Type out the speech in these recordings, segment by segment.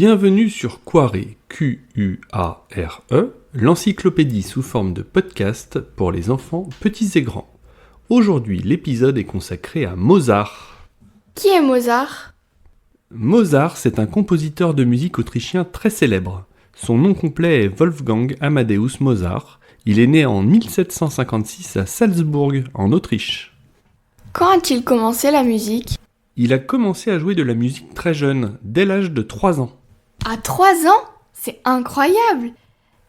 Bienvenue sur Quaré, Q-U-A-R-E, l'encyclopédie sous forme de podcast pour les enfants petits et grands. Aujourd'hui, l'épisode est consacré à Mozart. Qui est Mozart ? Mozart, c'est un compositeur de musique autrichien très célèbre. Son nom complet est Wolfgang Amadeus Mozart. Il est né en 1756 à Salzbourg, en Autriche. Quand a-t-il commencé la musique ? Il a commencé à jouer de la musique très jeune, dès l'âge de 3 ans. À 3 ans ? C'est incroyable !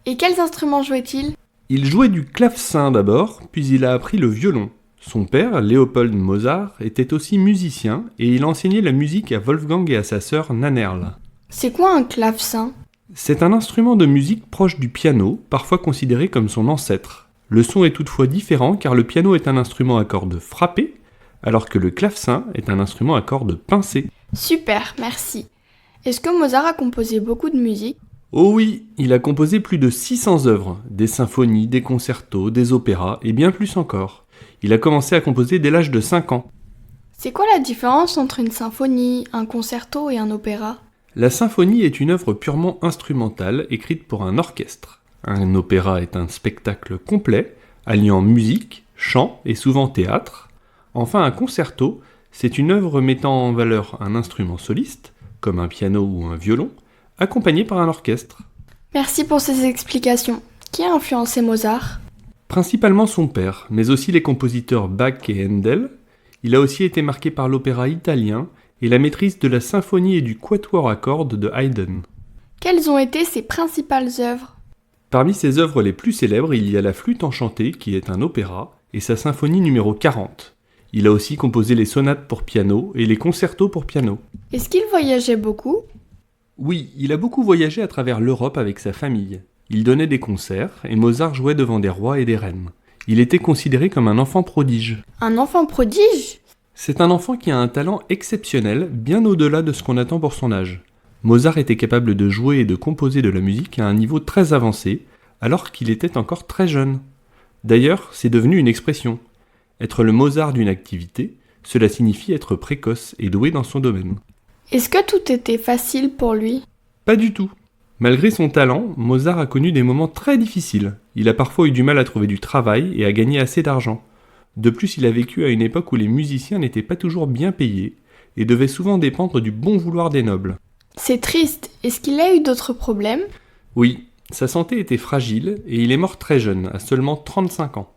Et quels instruments jouait-il ? Il jouait du clavecin d'abord, puis il a appris le violon. Son père, Léopold Mozart, était aussi musicien et il enseignait la musique à Wolfgang et à sa sœur Nannerl. C'est quoi un clavecin ? C'est un instrument de musique proche du piano, parfois considéré comme son ancêtre. Le son est toutefois différent car le piano est un instrument à cordes frappées, alors que le clavecin est un instrument à cordes pincées. Super, merci. Est-ce que Mozart a composé beaucoup de musique ? Oh oui, il a composé plus de 600 œuvres, des symphonies, des concertos, des opéras et bien plus encore. Il a commencé à composer dès l'âge de 5 ans. C'est quoi la différence entre une symphonie, un concerto et un opéra ? La symphonie est une œuvre purement instrumentale écrite pour un orchestre. Un opéra est un spectacle complet, alliant musique, chant et souvent théâtre. Enfin, un concerto, c'est une œuvre mettant en valeur un instrument soliste, comme un piano ou un violon, accompagné par un orchestre. Merci pour ces explications. Qui a influencé Mozart ? Principalement son père, mais aussi les compositeurs Bach et Handel. Il a aussi été marqué par l'opéra italien et la maîtrise de la symphonie et du quatuor à cordes de Haydn. Quelles ont été ses principales œuvres ? Parmi ses œuvres les plus célèbres, il y a La Flûte enchantée, qui est un opéra, et sa symphonie numéro 40. Il a aussi composé les sonates pour piano et les concertos pour piano. Est-ce qu'il voyageait beaucoup ? Oui, il a beaucoup voyagé à travers l'Europe avec sa famille. Il donnait des concerts et Mozart jouait devant des rois et des reines. Il était considéré comme un enfant prodige. Un enfant prodige ? C'est un enfant qui a un talent exceptionnel, bien au-delà de ce qu'on attend pour son âge. Mozart était capable de jouer et de composer de la musique à un niveau très avancé, alors qu'il était encore très jeune. D'ailleurs, c'est devenu une expression. Être le Mozart d'une activité, cela signifie être précoce et doué dans son domaine. Est-ce que tout était facile pour lui ? Pas du tout. Malgré son talent, Mozart a connu des moments très difficiles. Il a parfois eu du mal à trouver du travail et à gagner assez d'argent. De plus, il a vécu à une époque où les musiciens n'étaient pas toujours bien payés et devaient souvent dépendre du bon vouloir des nobles. C'est triste. Est-ce qu'il a eu d'autres problèmes ? Oui, sa santé était fragile et il est mort très jeune, à seulement 35 ans.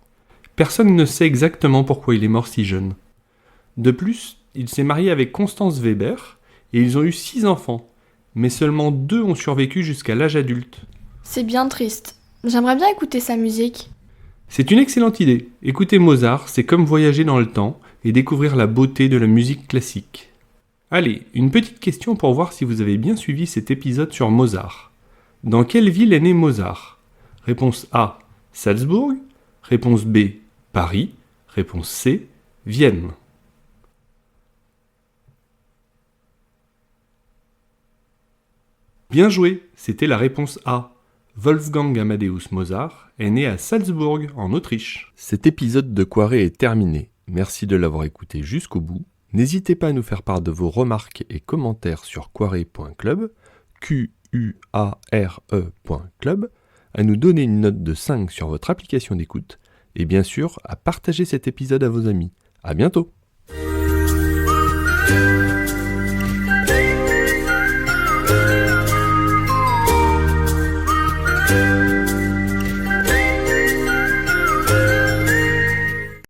Personne ne sait exactement pourquoi il est mort si jeune. De plus, il s'est marié avec Constance Weber et ils ont eu 6 enfants, mais seulement 2 ont survécu jusqu'à l'âge adulte. C'est bien triste. J'aimerais bien écouter sa musique. C'est une excellente idée. Écouter Mozart, c'est comme voyager dans le temps et découvrir la beauté de la musique classique. Allez, une petite question pour voir si vous avez bien suivi cet épisode sur Mozart. Dans quelle ville est né Mozart ? Réponse A, Salzbourg. Réponse B, Paris. Réponse C, Vienne. Bien joué, c'était la réponse A. Wolfgang Amadeus Mozart est né à Salzbourg, en Autriche. Cet épisode de Quaré est terminé. Merci de l'avoir écouté jusqu'au bout. N'hésitez pas à nous faire part de vos remarques et commentaires sur quaré.club, Q-U-A-R-E.club, à nous donner une note de 5 sur votre application d'écoute, et bien sûr à partager cet épisode à vos amis. À bientôt!